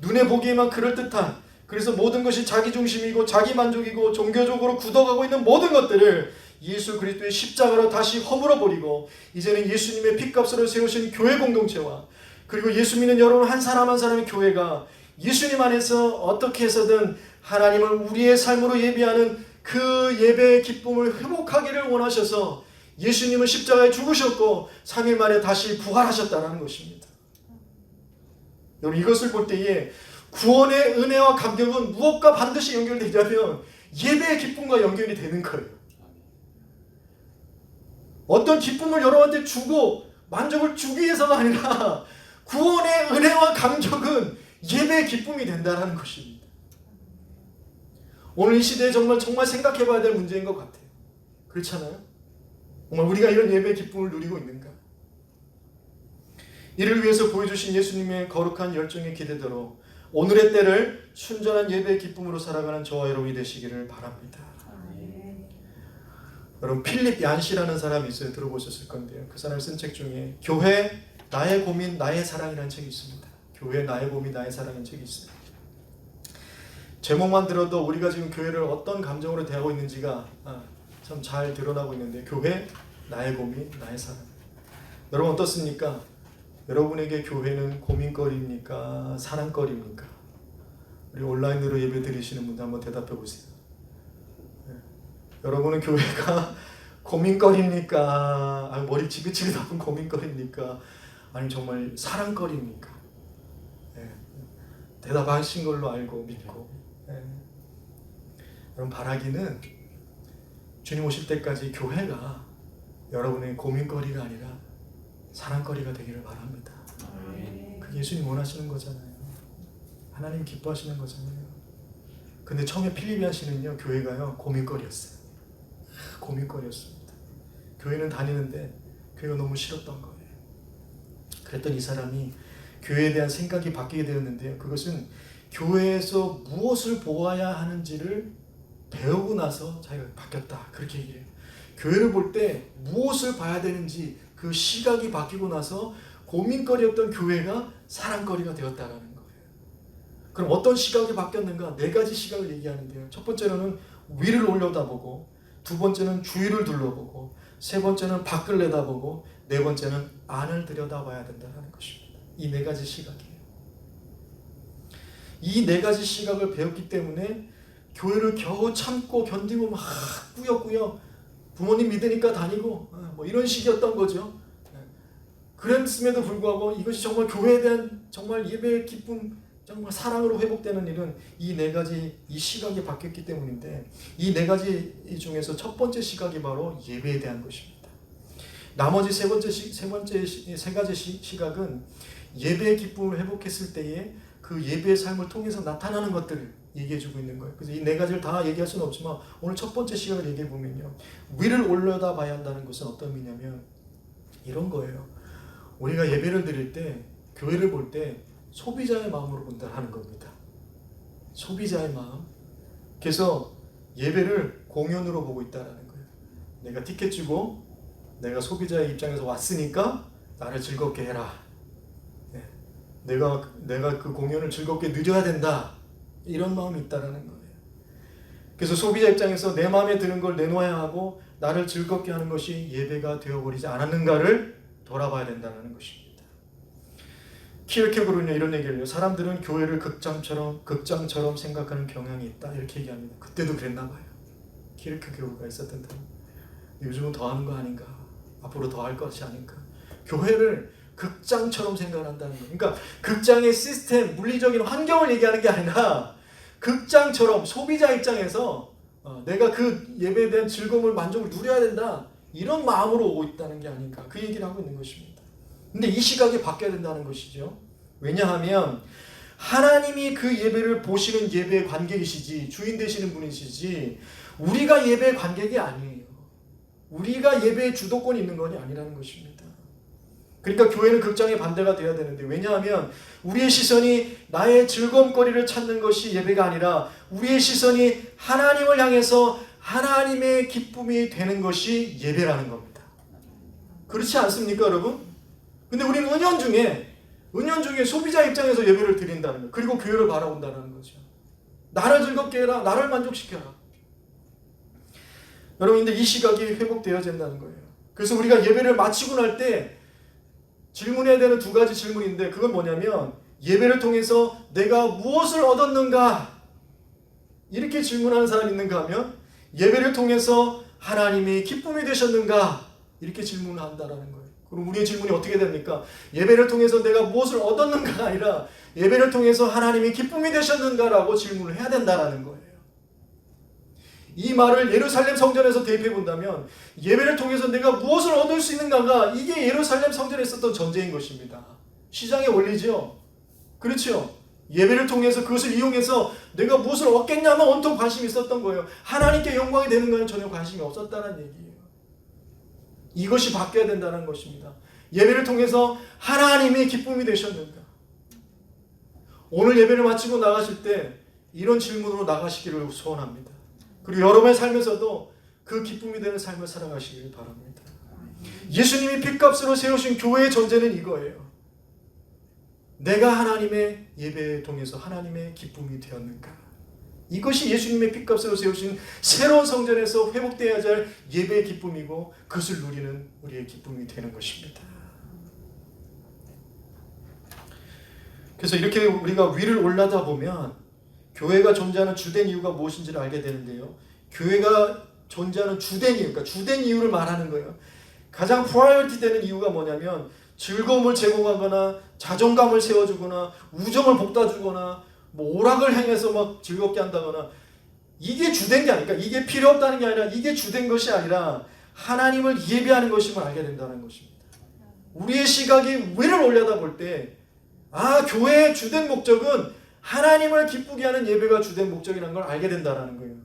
눈에 보기에만 그럴듯한, 그래서 모든 것이 자기중심이고 자기만족이고 종교적으로 굳어가고 있는 모든 것들을 예수 그리스도의 십자가로 다시 허물어버리고 이제는 예수님의 핏값으로 세우신 교회 공동체와, 그리고 예수 믿는 여러분 한 사람 한 사람의 교회가 예수님 안에서 어떻게 해서든 하나님을 우리의 삶으로 예배하는 그 예배의 기쁨을 회복하기를 원하셔서 예수님은 십자가에 죽으셨고 3일 만에 다시 부활하셨다는 것입니다. 여러분 이것을 볼 때에 구원의 은혜와 감격은 무엇과 반드시 연결되냐면 예배의 기쁨과 연결이 되는 거예요. 어떤 기쁨을 여러분한테 주고 만족을 주기 위해서가 아니라 구원의 은혜와 감격은 예배의 기쁨이 된다는 것입니다. 오늘 이 시대에 정말 생각해 봐야 될 문제인 것 같아요. 그렇잖아요? 정말 우리가 이런 예배의 기쁨을 누리고 있는가? 이를 위해서 보여주신 예수님의 거룩한 열정의 기대대로 오늘의 때를 순전한 예배의 기쁨으로 살아가는 저와 여러분이 되시기를 바랍니다. 여러분 필립 얀시라는 사람이 있어요. 들어보셨을 건데요. 그 사람이 쓴 책 중에 교회 나의 고민 나의 사랑이라는 책이 있습니다. 교회 나의 고민 나의 사랑이라는 책이 있어요. 제목만 들어도 우리가 지금 교회를 어떤 감정으로 대하고 있는지가 참 잘 드러나고 있는데, 교회 나의 고민 나의 사랑. 여러분 어떻습니까? 여러분에게 교회는 고민거리입니까? 사랑거리입니까? 우리 온라인으로 예배 드리시는 분들 한번 대답해 보세요. 여러분은 교회가 고민거리입니까? 머리 지긋지긋 아픈 고민거리입니까? 아니면 정말 사랑거리입니까? 대답하신 걸로 알고 믿고. 여러분 바라기는 주님 오실 때까지 교회가 여러분의 고민거리가 아니라 사랑거리가 되기를 바랍니다. 그게 예수님 원하시는 거잖아요. 하나님 기뻐하시는 거잖아요. 근데 처음에 필립 얀시는요, 교회가요 고민거리였어요. 고민거리였습니다. 교회는 다니는데 교회가 너무 싫었던 거예요. 그랬더니 이 사람이 교회에 대한 생각이 바뀌게 되었는데요. 그것은 교회에서 무엇을 보아야 하는지를 배우고 나서 자기가 바뀌었다. 그렇게 얘기해요. 교회를 볼 때 무엇을 봐야 되는지 그 시각이 바뀌고 나서 고민거리였던 교회가 사랑거리가 되었다라는 거예요. 그럼 어떤 시각이 바뀌었는가? 네 가지 시각을 얘기하는데요. 첫 번째로는 위를 올려다보고, 두 번째는 주위를 둘러보고, 세 번째는 밖을 내다보고, 네 번째는 안을 들여다봐야 된다는 것입니다. 이 네 가지 시각이에요. 이 네 가지 시각을 배웠기 때문에 교회를 겨우 참고 견디고 막 꾸역꾸역 부모님 믿으니까 다니고 뭐 이런 식이었던 거죠. 그랬음에도 불구하고 이것이 정말 교회에 대한 정말 예배의 기쁨, 정말 사랑으로 회복되는 일은 이 네 가지 이 시각이 바뀌었기 때문인데, 이 네 가지 중에서 첫 번째 시각이 바로 예배에 대한 것입니다. 나머지 세 가지 시각은 예배의 기쁨을 회복했을 때에 그 예배의 삶을 통해서 나타나는 것들을 얘기해주고 있는 거예요. 그래서 이 네 가지를 다 얘기할 수는 없지만 오늘 첫 번째 시각을 얘기해 보면요, 위를 올려다 봐야 한다는 것은 어떤 의미냐면 이런 거예요. 우리가 예배를 드릴 때, 교회를 볼 때 소비자의 마음으로 본다는 겁니다. 소비자의 마음. 그래서 예배를 공연으로 보고 있다는 거예요. 내가 티켓 주고 내가 소비자의 입장에서 왔으니까 나를 즐겁게 해라. 내가 그 공연을 즐겁게 누려야 된다. 이런 마음이 있다라는 거예요. 그래서 소비자 입장에서 내 마음에 드는 걸 내놓아야 하고 나를 즐겁게 하는 것이 예배가 되어버리지 않았는가를 돌아봐야 된다는 것입니다. 키르케고르는요 이런 얘기를 해요. 사람들은 교회를 극장처럼 생각하는 경향이 있다. 이렇게 얘기합니다. 그때도 그랬나 봐요. 키르케고르가 있었던 때. 요즘은 더 하는 거 아닌가. 앞으로 더 할 것이 아닌가. 교회를 극장처럼 생각한다는 거예요. 그러니까 극장의 시스템, 물리적인 환경을 얘기하는 게 아니라 극장처럼 소비자 입장에서 내가 그 예배에 대한 즐거움을, 만족을 누려야 된다. 이런 마음으로 오고 있다는 게 아닌가. 그 얘기를 하고 있는 것입니다. 근데 이 시각이 바뀌어야 된다는 것이죠. 왜냐하면 하나님이 그 예배를 보시는 예배의 관객이시지, 주인 되시는 분이시지, 우리가 예배의 관객이 아니에요. 우리가 예배의 주도권이 있는 건 아니라는 것입니다. 그러니까 교회는 극장의 반대가 되어야 되는데, 왜냐하면 우리의 시선이 나의 즐거움거리를 찾는 것이 예배가 아니라 우리의 시선이 하나님을 향해서 하나님의 기쁨이 되는 것이 예배라는 겁니다. 그렇지 않습니까, 여러분? 근데 우리는 은연 중에 소비자 입장에서 예배를 드린다는 거예요. 그리고 교회를 바라본다는 거죠. 나를 즐겁게 해라, 나를 만족시켜라. 여러분, 근데 이 시각이 회복되어야 된다는 거예요. 그래서 우리가 예배를 마치고 날 때 질문해야 되는 두 가지 질문인데, 그건 뭐냐면 예배를 통해서 내가 무엇을 얻었는가? 이렇게 질문하는 사람이 있는가 하면 예배를 통해서 하나님이 기쁨이 되셨는가? 이렇게 질문을 한다는 거예요. 그럼 우리의 질문이 어떻게 됩니까? 예배를 통해서 내가 무엇을 얻었는가가 아니라 예배를 통해서 하나님이 기쁨이 되셨는가라고 질문을 해야 된다는 거예요. 이 말을 예루살렘 성전에서 대입해 본다면 예배를 통해서 내가 무엇을 얻을 수 있는가가, 이게 예루살렘 성전에 있었던 전제인 것입니다. 시장의 원리죠. 그렇죠. 예배를 통해서 그것을 이용해서 내가 무엇을 얻겠냐면 온통 관심이 있었던 거예요. 하나님께 영광이 되는 것은 전혀 관심이 없었다는 얘기예요. 이것이 바뀌어야 된다는 것입니다. 예배를 통해서 하나님이 기쁨이 되셨는가? 오늘 예배를 마치고 나가실 때 이런 질문으로 나가시기를 소원합니다. 그리고 여러분의 삶에서도 그 기쁨이 되는 삶을 살아가시길 바랍니다. 예수님이 핏값으로 세우신 교회의 전제는 이거예요. 내가 하나님의 예배를 통해서 하나님의 기쁨이 되었는가? 이것이 예수님의 핏값으로 세우신 새로운 성전에서 회복되어야 할 예배의 기쁨이고, 그것을 누리는 우리의 기쁨이 되는 것입니다. 그래서 이렇게 우리가 위를 올라다 보면 교회가 존재하는 주된 이유가 무엇인지를 알게 되는데요. 교회가 존재하는 주된 이유, 그러니까 주된 이유를 말하는 거예요. 가장 프라이어티 되는 이유가 뭐냐면 즐거움을 제공하거나 자존감을 세워주거나 우정을 복다주거나 뭐 오락을 행해서 막 즐겁게 한다거나, 이게 주된 게 아니니까, 이게 필요 없다는 게 아니라 이게 주된 것이 아니라 하나님을 예배하는 것임을 알게 된다는 것입니다. 우리의 시각이 위를 올려다 볼 때, 교회의 주된 목적은 하나님을 기쁘게 하는 예배가 주된 목적이라는 걸 알게 된다는 거예요.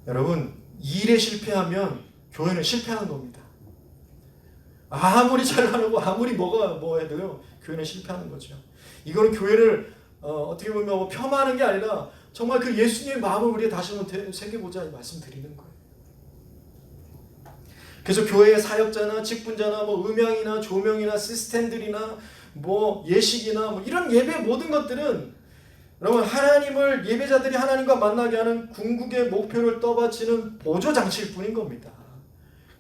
여러분, 이 일에 실패하면 교회는 실패하는 겁니다. 아무리 잘하고 아무리 뭐 해도요, 교회는 실패하는 거죠. 이거는 교회를 어떻게 보면 폄하하는 게 아니라 정말 그 예수님의 마음을 우리가 다시 한번 새겨보자 말씀드리는 거예요. 그래서 교회의 사역자나 직분자나 뭐 음향이나 조명이나 시스템들이나 뭐 예식이나 뭐 이런 예배 모든 것들은 여러분 하나님을 예배자들이 하나님과 만나게 하는 궁극의 목표를 떠받치는 보조 장치일 뿐인 겁니다.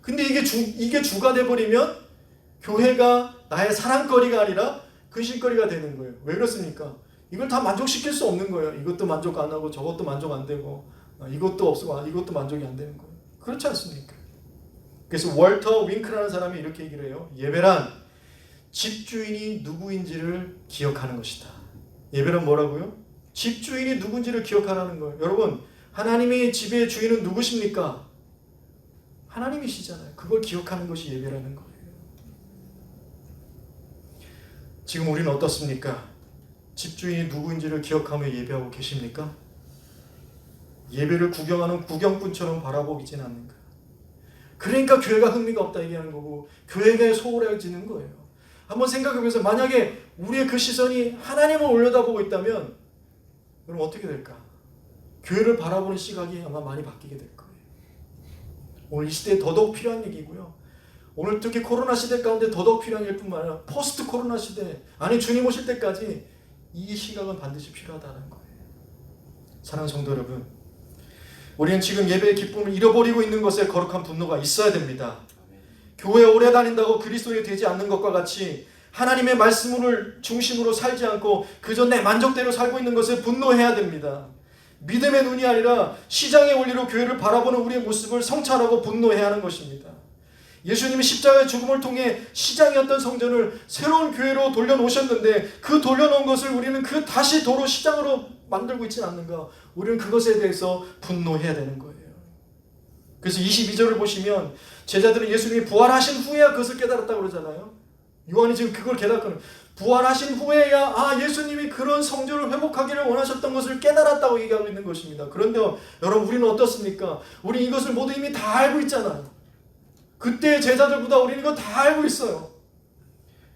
근데 이게 주가 돼 버리면 교회가 나의 사랑거리가 아니라 근심거리가 되는 거예요. 왜 그렇습니까? 이걸 다 만족시킬 수 없는 거예요. 이것도 만족 안 하고 저것도 만족 안 되고 이것도 없고 이것도 만족이 안 되는 거예요. 그렇지 않습니까? 그래서 월터 윙크라는 사람이 이렇게 얘기를 해요. 예배란 집주인이 누구인지를 기억하는 것이다. 예배란 뭐라고요? 집주인이 누군지를 기억하라는 거예요. 여러분, 하나님의 집의 주인은 누구십니까? 하나님이시잖아요. 그걸 기억하는 것이 예배라는 거예요. 지금 우리는 어떻습니까? 집주인이 누구인지를 기억하며 예배하고 계십니까? 예배를 구경하는 구경꾼처럼 바라보기진 않는가? 그러니까 교회가 흥미가 없다 얘기하는 거고 교회가 소홀해지는 거예요. 한번 생각해보면서 만약에 우리의 그 시선이 하나님을 올려다보고 있다면 그럼 어떻게 될까? 교회를 바라보는 시각이 아마 많이 바뀌게 될 거예요. 오늘 이 시대에 더더욱 필요한 얘기고요. 오늘 특히 코로나 시대 가운데 더더욱 필요한 일 뿐만 아니라 포스트 코로나 시대, 아니 주님 오실 때까지 이 시각은 반드시 필요하다는 거예요. 사랑하는 성도 여러분, 우리는 지금 예배의 기쁨을 잃어버리고 있는 것에 거룩한 분노가 있어야 됩니다. 교회에 오래 다닌다고 그리스도인이 되지 않는 것과 같이 하나님의 말씀을 중심으로 살지 않고 그저 내 만족대로 살고 있는 것에 분노해야 됩니다. 믿음의 눈이 아니라 시장의 원리로 교회를 바라보는 우리의 모습을 성찰하고 분노해야 하는 것입니다. 예수님이 십자가의 죽음을 통해 시장이었던 성전을 새로운 교회로 돌려놓으셨는데 그 돌려놓은 것을 우리는 그 다시 도로 시장으로 만들고 있지는 않는가? 우리는 그것에 대해서 분노해야 되는 거예요. 그래서 22절을 보시면 제자들은 예수님이 부활하신 후에야 그것을 깨달았다고 그러잖아요. 요한이 지금 그걸 깨닫거든요. 부활하신 후에야 예수님이 그런 성전을 회복하기를 원하셨던 것을 깨달았다고 얘기하고 있는 것입니다. 그런데 여러분 우리는 어떻습니까? 우리 이것을 모두 이미 다 알고 있잖아요. 그때의 제자들보다 우리는 이거 다 알고 있어요.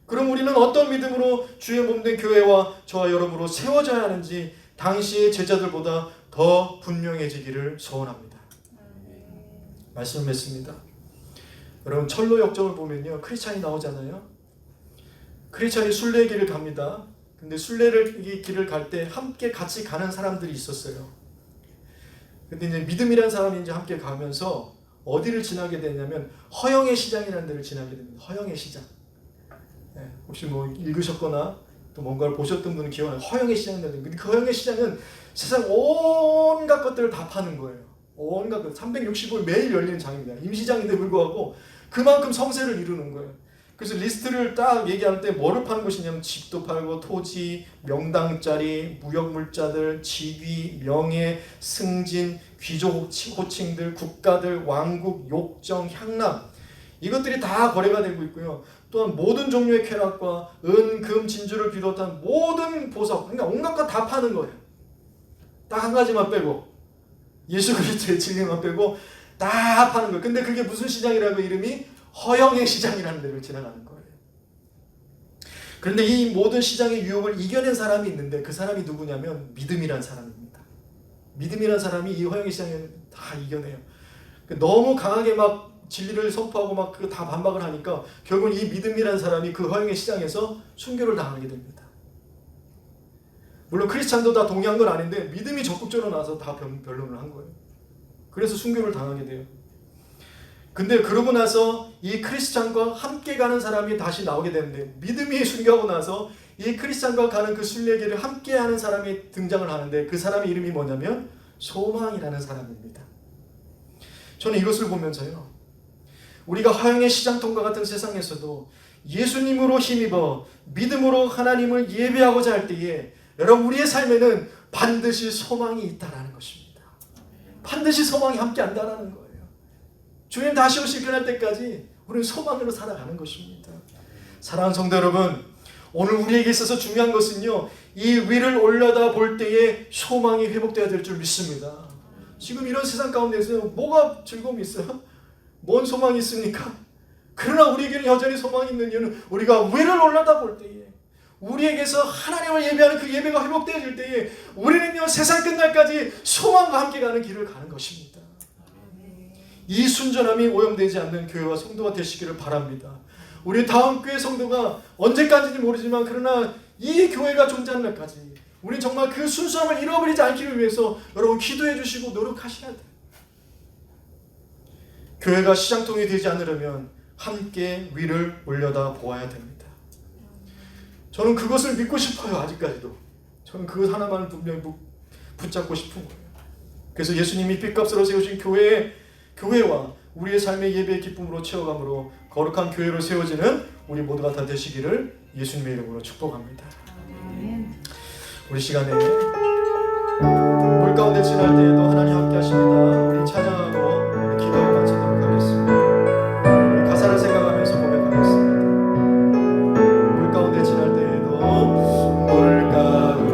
그럼 우리는 어떤 믿음으로 주의 몸된 교회와 저와 여러분으로 세워져야 하는지 당시의 제자들보다 더 분명해지기를 소원합니다. 말씀을 맺습니다. 여러분 철로 역정을 보면요 크리스찬이 나오잖아요. 크리스찬이 순례의 길을 갑니다. 근데 순례의 길을 갈 때 함께 같이 가는 사람들이 있었어요. 근데 이제 믿음이라는 사람이 이제 함께 가면서 어디를 지나게 되냐면 허영의 시장이라는 데를 지나게 됩니다. 허영의 시장. 네, 혹시 뭐 읽으셨거나 또 뭔가를 보셨던 분은 기억나요. 허영의 시장이라는 데. 근데 그 허영의 시장은 세상 온갖 것들을 다 파는 거예요. 온갖 것. 365일 매일 열리는 장입니다. 임시장인데 불구하고 그만큼 성세를 이루는 거예요. 그래서 리스트를 딱 얘기할 때 뭐를 파는 것이냐면 집도 팔고 토지, 명당짜리, 무역물자들, 직위, 명예, 승진, 귀족 호칭들, 국가들, 왕국, 욕정, 향락 이것들이 다 거래가 되고 있고요. 또한 모든 종류의 쾌락과 은, 금, 진주를 비롯한 모든 보석, 그러니까 온갖 것 다 파는 거예요. 딱 한 가지만 빼고 예수 그리스도의 진리만 빼고 다 파는 거예요. 근데 그게 무슨 시장이라고 이름이 허영의 시장이라는 데를 지나가는 거예요. 그런데 이 모든 시장의 유혹을 이겨낸 사람이 있는데 그 사람이 누구냐면 믿음이란 사람입니다. 믿음이란 사람이 이 허영의 시장을 다 이겨내요. 너무 강하게 막 진리를 선포하고 막 그 다 반박을 하니까 결국 이 믿음이란 사람이 그 허영의 시장에서 순교를 당하게 됩니다. 물론 크리스찬도 다 동의한 건 아닌데 믿음이 적극적으로 나와서 다 변론을 한 거예요. 그래서 순교를 당하게 돼요. 근데 그러고 나서 이 크리스찬과 함께 가는 사람이 다시 나오게 되는데 믿음이 순교하고 나서 이 크리스찬과 가는 그 순례길을 함께 하는 사람이 등장을 하는데 그 사람의 이름이 뭐냐면 소망이라는 사람입니다. 저는 이것을 보면서요. 우리가 허영의 시장통과 같은 세상에서도 예수님으로 힘입어 믿음으로 하나님을 예배하고자 할 때에 여러분 우리의 삶에는 반드시 소망이 있다라는 것입니다. 반드시 소망이 함께 한다라는 거예요. 주님 다시 오실 그날 때까지 우리는 소망으로 살아가는 것입니다. 사랑하는 성도 여러분, 오늘 우리에게 있어서 중요한 것은요, 이 위를 올려다 볼 때에 소망이 회복되어야 될 줄 믿습니다. 지금 이런 세상 가운데서 뭐가 즐거움이 있어요? 뭔 소망이 있습니까? 그러나 우리에게는 여전히 소망이 있는 이유는 우리가 위를 올려다 볼 때에 우리에게서 하나님을 예배하는 그 예배가 회복되어질 때에 우리는요 세상 끝날까지 소망과 함께 가는 길을 가는 것입니다. 이 순전함이 오염되지 않는 교회와 성도가 되시기를 바랍니다. 우리 다음 교회 성도가 언제까지인지 모르지만 그러나 이 교회가 존재하는 날까지 우리 정말 그 순수함을 잃어버리지 않기를 위해서 여러분 기도해 주시고 노력하셔야 돼요. 교회가 시장통이 되지 않으려면 함께 위를 올려다 보아야 됩니다. 저는 그것을 믿고 싶어요. 아직까지도 저는 그것 하나만을 분명히 붙잡고 싶은 거예요. 그래서 예수님이 핏값으로 세우신 교회와 우리의 삶의 예배의 기쁨으로 채워감으로 거룩한 교회로 세워지는 우리 모두가 다 되시기를 예수님의 이름으로 축복합니다. 우리 시간에 물 가운데 지날 때에도 하나님 함께 하십니다. 우리 찬양하고 우리 기도하고 마치도록 하겠습니다. 우리 가사를 생각하면서 고백하겠습니다. 물 가운데 지날 때에도 물 가운데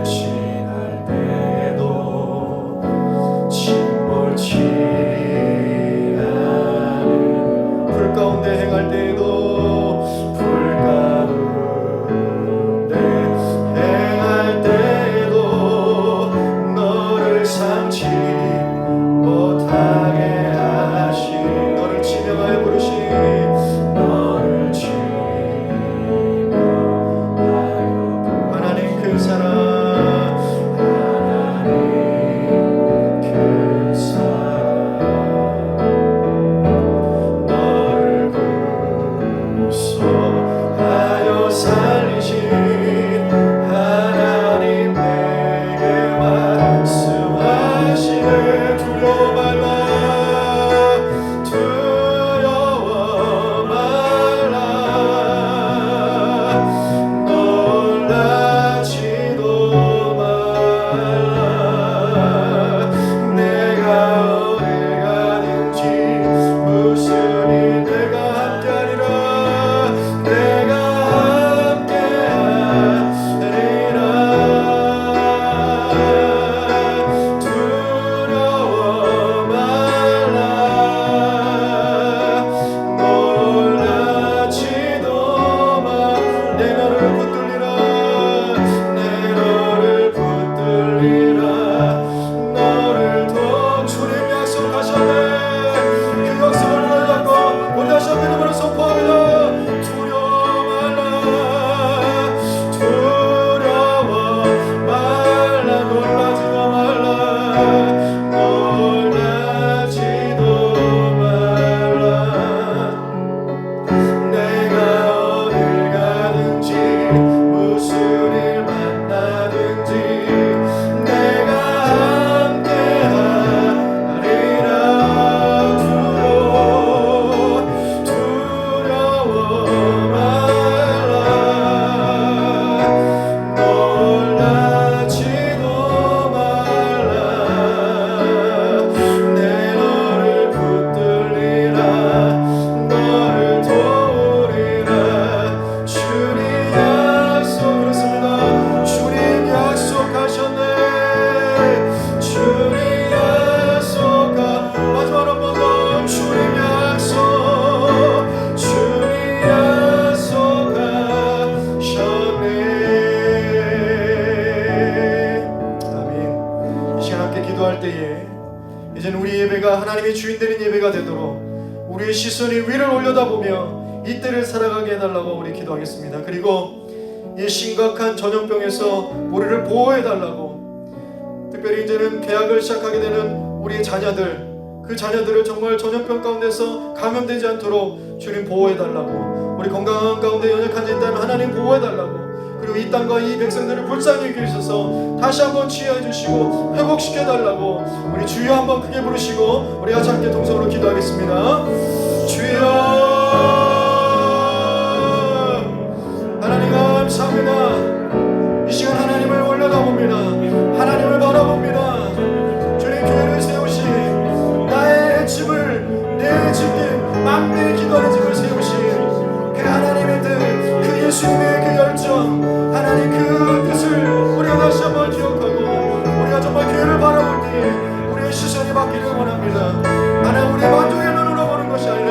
지날 때에도 침몰치 않은 불 가운데 행할 때에도 하나님의 주인 되는 예배가 되도록 우리의 시선이 위를 올려다보며 이 때를 살아가게 해달라고 우리 기도하겠습니다. 그리고 이 심각한 전염병에서 우리를 보호해달라고, 특별히 이제는 개학을 시작하게 되는 우리의 자녀들, 그 자녀들을 정말 전염병 가운데서 감염되지 않도록 주님 보호해달라고, 우리 건강한 가운데 연약한 자 있다면 하나님 보호해달라고, 그리고 이 땅과 이 백성들을 불쌍히 여기셔서 다시 한번 치유해 주시고 회복시켜달라고 우리 주여 한번 크게 부르시고 우리 같이 함께 동성으로 기도하겠습니다. 주여, 하나님 감사합니다. 이 시간 하나님을 올려다봅니다. 하나님을 바라봅니다. 주님 교회를 세우신 나의 집을 내 집에 막내 기도하는 집을 세우신 그 하나님의 뜻, 그 예수님의 그 열정, 하나님 그 뜻을 우리가 다시 한번 기억하고 우리가 정말 교회를 바라볼 때 우리의 시선이 바뀌길 원합니다. 하나님, 우리의 만족의 눈으로 보는 것이 아니라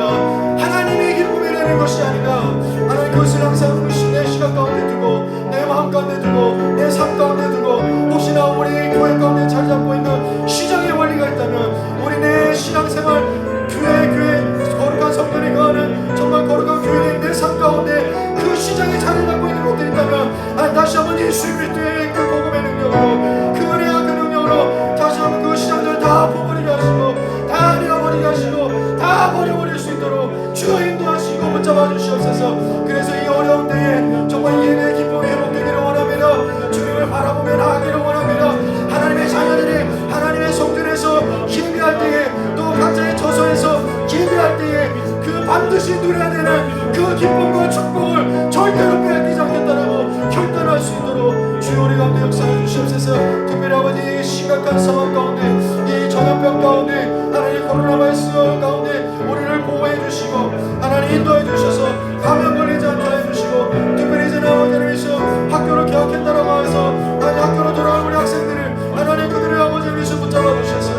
반드시 누려야 되는 그 기쁨과 축복을 절대로 빼앗기지 않겠다라고 결단할 수 있도록 주여 우리 가운데 역사해 주시옵소서. 특별히 아버지 이 심각한 상황 가운데, 이 전염병 가운데, 하나님 코로나 바이러스 가운데 우리를 보호해 주시고 하나님 인도해 주셔서 감염 걸리지 않게 해주시고, 특별히 이제는 아버지 하나님께서 학교를 개학했다라고 해서 하나님 학교로 돌아올 우리 학생들을 하나님 그들의 아버지 하나님께서 붙잡아 주셔서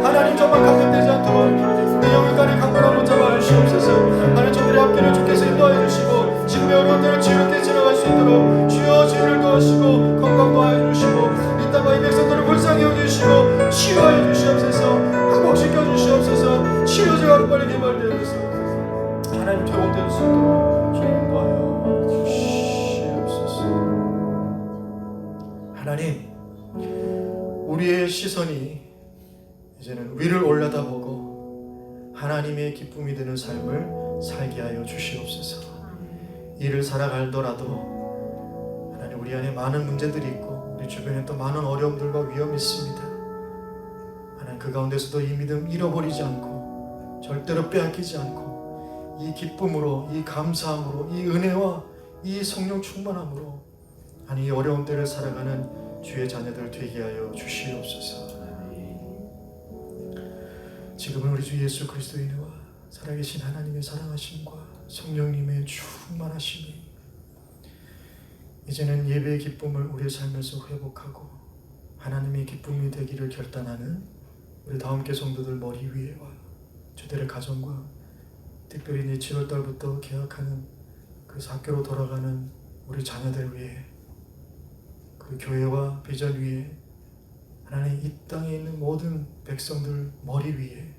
하나님 정말 감염되지 않도록 내 영역간의 강건함 붙잡아 주시옵소서. 하나님 저들의 앞길을 주께서 인도해 주시고 지금의 어려운 때를 지혜롭게 지나갈 수 있도록 주여 지혜를 더하시고 건강 더하여 주시고 이 땅과 이 백성들을 불쌍히 여기시고 치유하여 주시옵소서. 회복시켜 주시옵소서. 치료제가 빨리 개발되어 주시옵소서. 하나님 회복될 수 있도록 주님 인도하여 주시옵소서. 하나님 우리의 시선이 이제는 위를 올려다보고 하나님의 기쁨이 되는 삶을 살게 하여 주시옵소서. 이를 살아가더라도 하나님 우리 안에 많은 문제들이 있고 우리 주변에 또 많은 어려움들과 위험이 있습니다. 하나님 그 가운데서도 이 믿음 잃어버리지 않고 절대로 빼앗기지 않고 이 기쁨으로, 이 감사함으로, 이 은혜와 이 성령 충만함으로 하나님 이 어려운 때를 살아가는 주의 자녀들 되게 하여 주시옵소서. 지금은 우리 주 예수 그리스도의 은혜와 살아계신 하나님의 사랑하심과 성령님의 충만하심이 이제는 예배의 기쁨을 우리의 삶에서 회복하고 하나님의 기쁨이 되기를 결단하는 우리 다음께 성도들 머리 위에와 저들의 가정과 특별히 이제 7월달부터 개학하는 그 학교로 돌아가는 우리 자녀들 위에 그 교회와 비전 위에 하나님 이 땅에 있는 모든 백성들 머리 위에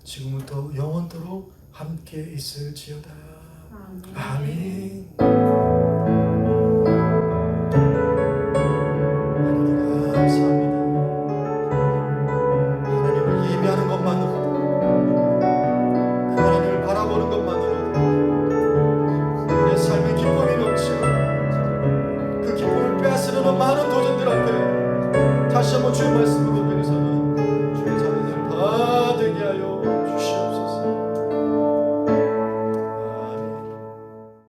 지금부터 영원토록 함께 있을지어다. 아멘. 하나님 감사합니다. 하나님을 예배하는 것만으로도 그 하나님을 바라보는 것만으로도 내 삶에 기쁨이 넘치고 그 기쁨을 빼앗으려는 많은 도전들 앞에 다시 한번 주의 말씀을